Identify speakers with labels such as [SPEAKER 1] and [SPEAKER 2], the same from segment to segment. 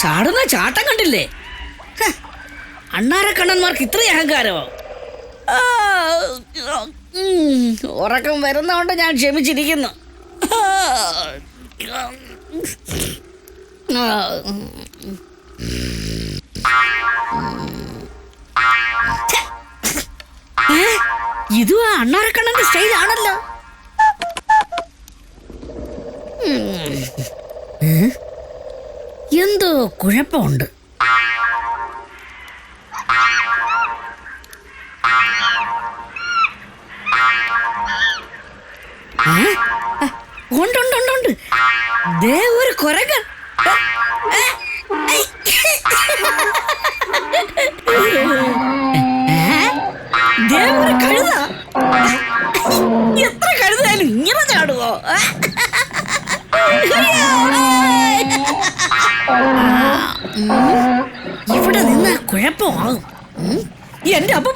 [SPEAKER 1] ചാടുന്ന ചാട്ടം കണ്ടില്ലേ? അണ്ണാരക്കണ്ണന്മാർക്ക് ഇത്രയും അഹങ്കാരമോ? ഉറക്കം വരുന്നോണ്ട് ഞാൻ ക്ഷമിച്ചിരിക്കുന്നു. ഇതും ആ അണ്ണാരക്കണ്ണന്റെ സ്റ്റൈലാണല്ലോ. എന്തോ കുഴപ്പമുണ്ട്. ഉണ്ട്. ദേ ഒരു കുരങ്ങൻ. ദേ ഒരു കഴുത. എത്ര കഴുതായാലും ഇങ്ങനെ ചാടുവോ? ഇവിടെ നിന്ന് കുഴപ്പമാകും. എന്റെ അപ്പ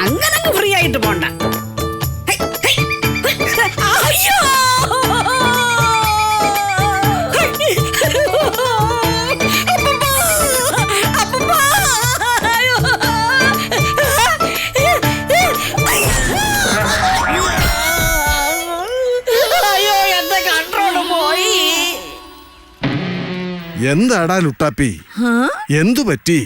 [SPEAKER 1] അങ്ങനെ ഫ്രീ ആയിട്ട് പോണ്ട. അയ്യോ,
[SPEAKER 2] എന്താടാ ലുട്ടാപ്പി, എന്തു പറ്റി?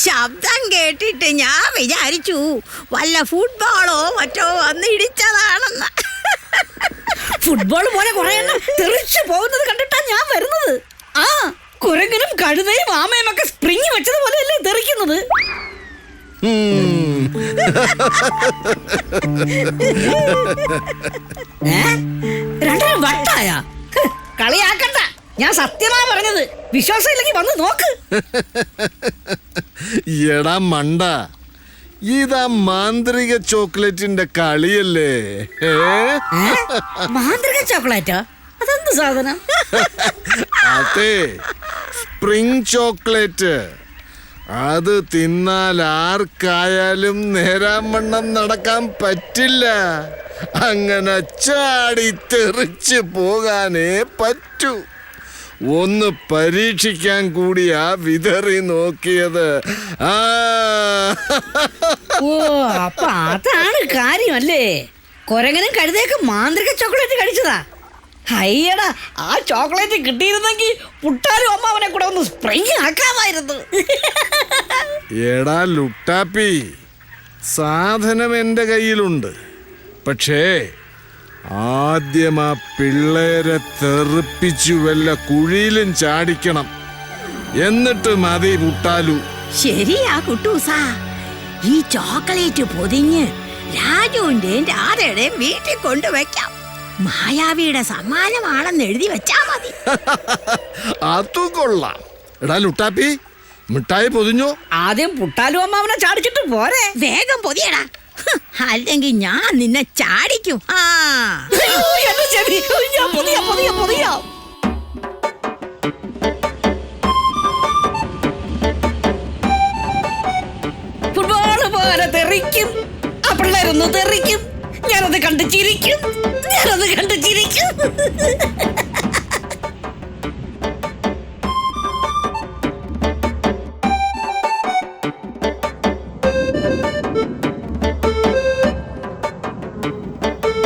[SPEAKER 3] ശബ്ദം കേട്ടിട്ട് ഞാൻ വിചാരിച്ചു വല്ല ഫുട്ബോളോ മറ്റോ വന്ന് ഇടിച്ചതാണെന്ന്.
[SPEAKER 1] ഫുട്ബോൾ പോലെ കുറെ എണ്ണം തെറിച്ചു പോകുന്നത് കണ്ടിട്ടാ ഞാൻ വരുന്നത്. ആ കുരങ്ങനും കഴുതയും ആമയും ഒക്കെ സ്പ്രിങ് വെച്ചതുപോലെയല്ലേ തെറിക്കുന്നത്. രണ്ടര വട്ടായ കളിയാക്കണ്ട. ഞാൻ സത്യമാ പറഞ്ഞത്. വിശ്വാസം ഇല്ലെങ്കിൽ വന്ന് നോക്ക്.
[SPEAKER 2] എടാ മണ്ട, ഇതാ മാന്ത്രിക ചോക്ലേറ്റിന്റെ കളിയല്ലേ?
[SPEAKER 1] മാന്ത്രിക ചോക്ലേറ്റോ? അതെന്ത് സാധനം?
[SPEAKER 2] അതെ, സ്പ്രിംഗ് ചോക്ലേറ്റ്. അത് തിന്നാൽ ആർക്കായാലും നേരാവണ്ണം നടക്കാൻ പറ്റില്ല. അങ്ങനെ ചാടി തെറിച്ച് പോകാനേ പറ്റൂ. ഒന്ന് പരീക്ഷിക്കാൻ കൂടിയാ വിതറി നോക്കിയത്.
[SPEAKER 1] ഓ, അപ്പൊ അതാണ് കാര്യമല്ലേ? കുരങ്ങനും കഴുതയൊക്കെ മാന്ത്രിക ചോക്ലേറ്റ് കഴിച്ചതാ. അയ്യടാ, ആ ചോക്ലേറ്റ് കിട്ടിയിരുന്നെങ്കിൽ പുട്ടാലും അമ്മ അവനെ കൂടെ ഒന്ന് സ്പ്രിങ് ആക്കാമായിരുന്നു.
[SPEAKER 2] എടാ ലുട്ടാപ്പി, സാധനം എൻ്റെ കയ്യിലുണ്ട്. പക്ഷേ ആദ്യം ആ പിള്ളേരെ തെറിപ്പിച്ചു വല്ല കുഴിയിലും ചാടിക്കണം. എന്നിട്ട് മതി പുട്ടാലു.
[SPEAKER 3] ശരിയാ കുട്ടൂസാ. ഈ ചോക്ലേറ്റ് പൊതിഞ്ഞ് രാജുവിന്റെയും രാധയുടെയും വീട്ടിൽ കൊണ്ടുവയ്ക്കാം. മായാവിയുടെ സമ്മാനമാണെന്ന് എഴുതി വെച്ചാ മതി.
[SPEAKER 2] അതും കൊള്ളാം. എടാ ലുട്ടാപ്പി, മിഠായി പൊതിഞ്ഞോ?
[SPEAKER 1] ആദ്യം പുട്ടാലും അമ്മ അവനെ ചാടിച്ചിട്ട് പോരെ.
[SPEAKER 3] വേഗം പൊതിയടാ, അല്ലെങ്കിൽ ഞാൻ നിന്നെ ചാടിക്കും.
[SPEAKER 1] ഫുട്ബോള് പോലെ തെറിക്കും. ആ പിള്ളേരൊന്ന് തെറിക്കും. ഞാനത് കണ്ട് ചിരിക്കും.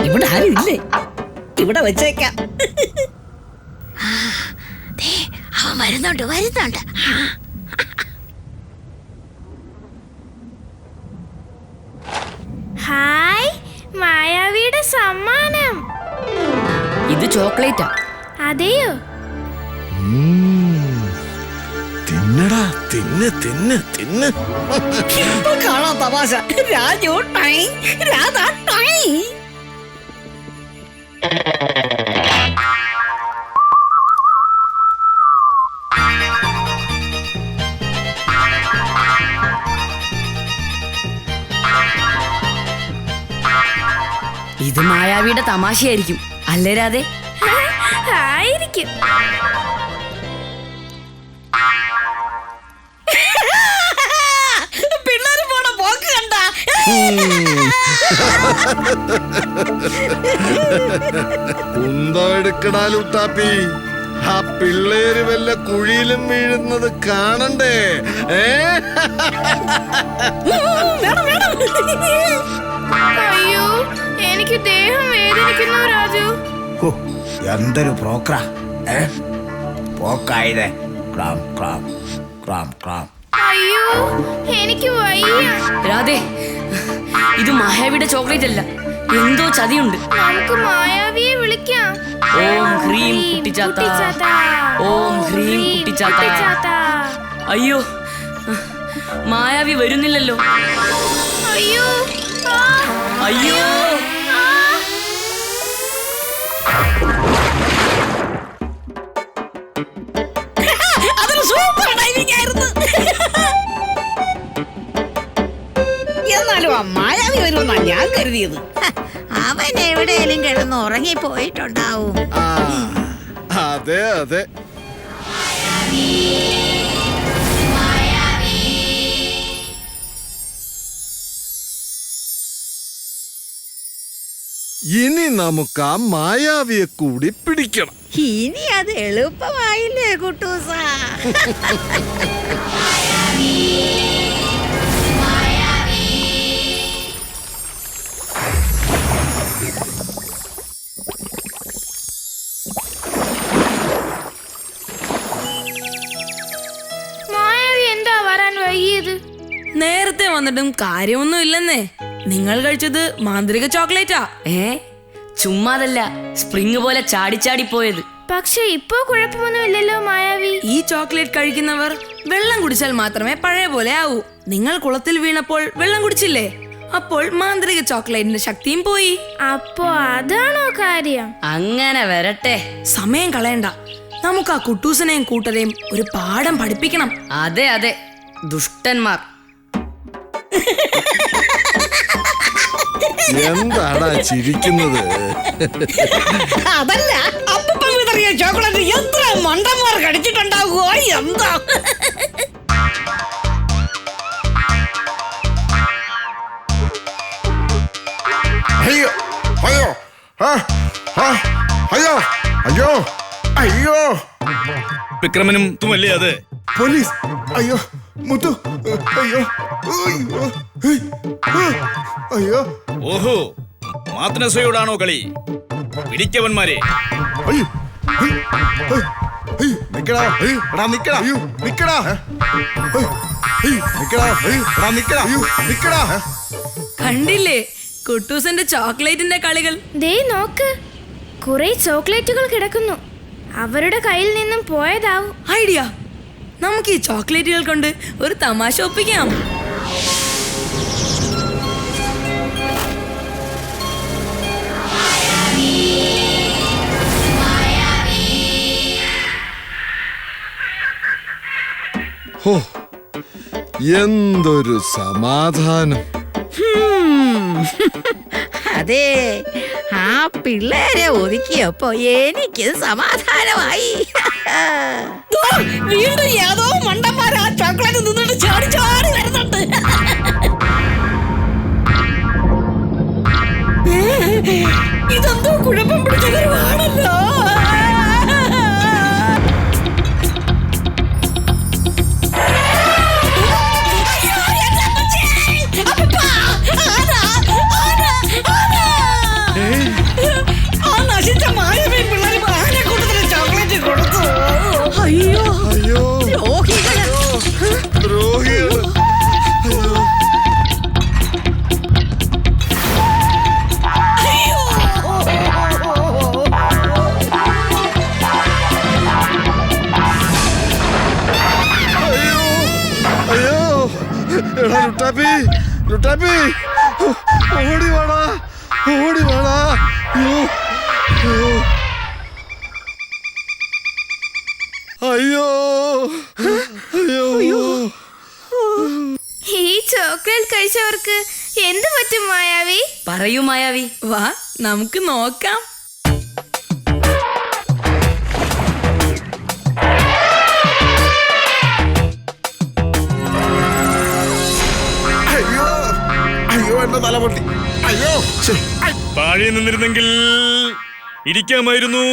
[SPEAKER 1] ഇവിടെ ആരും ഇല്ലേ? ഇവിടെ വെച്ചേക്കാം.
[SPEAKER 3] അവൻ വരുന്നുണ്ട്.
[SPEAKER 4] ഹായ്, മായാവിയുടെ സമ്മാനം.
[SPEAKER 1] ഇത് ചോക്ലേറ്റാ.
[SPEAKER 4] അതെയോ?
[SPEAKER 2] തിന്നടാ, തിന്ന്.
[SPEAKER 1] കാണാം തമാശ. രാജു ടൈ, രാധ ടൈ. ഇത് മായാവിയുടെ തമാശയായിരിക്കും അല്ലേ രാധേ?
[SPEAKER 4] ആയിരിക്കും.
[SPEAKER 1] പിള്ളേര് പോണ പോക്ക് കണ്ട.
[SPEAKER 2] കുന്തം എടുക്കടാ ലുട്ടാപ്പി. ആ പിള്ളേര് വല്ല കുഴിയിലും വീഴുന്നത് കാണണ്ടേ?
[SPEAKER 1] വേണം വേണം.
[SPEAKER 4] അയ്യോ എനിക്ക് ദേഹം വേദനിക്കുന്നു രാജു.
[SPEAKER 5] എന്തൊരു പ്രോക്രാ പോക്കായത്. ക്രാം ക്രാം ക്രാം ക്രാം.
[SPEAKER 4] അയ്യോ എനിക്ക് വയ്യ.
[SPEAKER 1] രാധേ, ഇത് മായാവിയുടെ ചോക്ലേറ്റ് അല്ല, എന്തോ ചതിയുണ്ട്.
[SPEAKER 4] നമുക്ക് മായാവിയെ വിളിക്കാം.
[SPEAKER 1] ഓം ഹ്രീം കുട്ടിച്ചാത്ത, ഓം ഹ്രീം കുട്ടിച്ചാത്ത. അയ്യോ, മായാവി വരുന്നില്ലല്ലോ.
[SPEAKER 4] അയ്യോ
[SPEAKER 1] അയ്യോ, അതൊരു സൂപ്പർ ഡൈവിംഗ് ആയിരുന്നു. എന്നാലും ആ മായാവി വരുമെന്നാ ഞാൻ കരുതിയത്.
[SPEAKER 3] അവൻ എവിടെയെങ്കിലും കിടന്ന് ഉറങ്ങിപ്പോയിട്ടുണ്ടാവും.
[SPEAKER 2] അതെ അതെ. ഇനി നമുക്ക് ആ മായാവിയെ കൂടി പിടിക്കണം.
[SPEAKER 3] ഇനി അത് എളുപ്പമായില്ലേ കുട്ടൂസ?
[SPEAKER 4] മായാവി എന്താ വരാൻ വൈകിയത്?
[SPEAKER 6] നേരത്തെ വന്നിട്ടും കാര്യമൊന്നും ഇല്ലെന്നേ. നിങ്ങൾ കഴിച്ചത് മാന്ത്രിക ചോക്ലേറ്റാ.
[SPEAKER 1] ചുമ്മാതല്ല, സ്പ്രിങ് പോലെ ചാടി പോയത്.
[SPEAKER 4] പക്ഷെ ഇപ്പോ കുഴപ്പമൊന്നുമില്ലല്ലോ മായാവി.
[SPEAKER 6] ഈ ചോക്ലേറ്റ് കഴിക്കുന്നവർ വെള്ളം കുടിച്ചാൽ മാത്രമേ പഴയ പോലെ ആവൂ. നിങ്ങൾ കുളത്തിൽ വീണപ്പോൾ വെള്ളം കുടിച്ചില്ലേ? അപ്പോൾ മാന്ത്രിക ചോക്ലേറ്റിന്റെ ശക്തിയും പോയി.
[SPEAKER 4] അപ്പോ അതാണോ കാര്യം?
[SPEAKER 1] അങ്ങനെ വരട്ടെ.
[SPEAKER 6] സമയം കളയണ്ട, നമുക്ക് ആ കുട്ടൂസനെയും കൂട്ടരെയും ഒരു പാഠം പഠിപ്പിക്കണം.
[SPEAKER 1] അതെ അതെ, ദുഷ്ടന്മാർ.
[SPEAKER 2] എന്താടാ ചിരിക്കുന്നത്?
[SPEAKER 1] അതല്ല, അപ്പൂപ്പൻ വിതറിയ ചോക്ലേറ്റ് എത്ര മണ്ടന്മാർ കടിച്ചിട്ടുണ്ടാകുമോ എന്താ?
[SPEAKER 7] അയ്യോ അയ്യോ അയ്യോ അയ്യോ അയ്യോ.
[SPEAKER 8] വിക്രമനും തുമല്ലേ അത്?
[SPEAKER 7] പോലീസ്. അയ്യോ മുത്തു. അയ്യോ അയ്യോ അയ്യോ.
[SPEAKER 8] ഓഹോ, മാത്തനസയോടാണോ കളി? പിടിക്കവന്മാരെ.
[SPEAKER 7] അയ്യോ നിക്കടാ. എടാ നിക്കടാ. നിക്കടാ. നിക്കടാ. എടാ നിക്കടാ. നിക്കടാ.
[SPEAKER 6] കണ്ടില്ലേ കുട്ടൂസന്റെ ചോക്ലേറ്റിന്റെ കളികൾ?
[SPEAKER 4] ദേ നോക്ക്, കുറെ ചോക്ലേറ്റുകൾ കിടക്കുന്നു. അവരുടെ കയ്യിൽ നിന്നും പോയതാവും.
[SPEAKER 6] ഐഡിയ, നമുക്ക് ഈ ചോക്ലേറ്റുകൾ കൊണ്ട് ഒരു തമാശ ഒപ്പിക്കാം.
[SPEAKER 2] ഹോ, എന്തൊരു സമാധാനം.
[SPEAKER 3] അതെ, ആ പിള്ളേരെ ഒതുക്കിയപ്പോ എനിക്ക് സമാധാനമായി.
[SPEAKER 1] വീണ്ടും ഏതോ മണ്ടന്മാർ ആ ചോക്ലേറ്റ് നിന്നിട്ട് ചാടി വരുന്നുണ്ട്. ഇതെന്തോ കുഴപ്പം പിടിച്ച വരുവാണല്ലോ. ആ നശിച്ച മായവേ പിള്ളേർ ആനക്കൂട്ടത്തിന് ചോക്ലേറ്റ് കൊടുത്തു. അയ്യോ
[SPEAKER 2] അയ്യോ ദ്രോഹികള്. അയ്യോ അയ്യോ. എടാ ലുട്ടാപ്പി, ലുട്ടാപ്പി, ഓടി വാടാ, ഓടി വാടാ. അയ്യോ അയ്യോ അയ്യോ
[SPEAKER 4] ഈ ചോക്ലേറ്റ് കഴിച്ചവർക്ക് എന്ത് പറ്റും മായാവി?
[SPEAKER 1] പറയൂ മായാവി.
[SPEAKER 6] വാ നമുക്ക് നോക്കാം.
[SPEAKER 7] അയ്യോ അയ്യോ എന്റെ തല പൊട്ടി. അയ്യോ
[SPEAKER 8] താഴെ നിന്നിരുന്നെങ്കിൽ ഇരിക്കാമായിരുന്നു.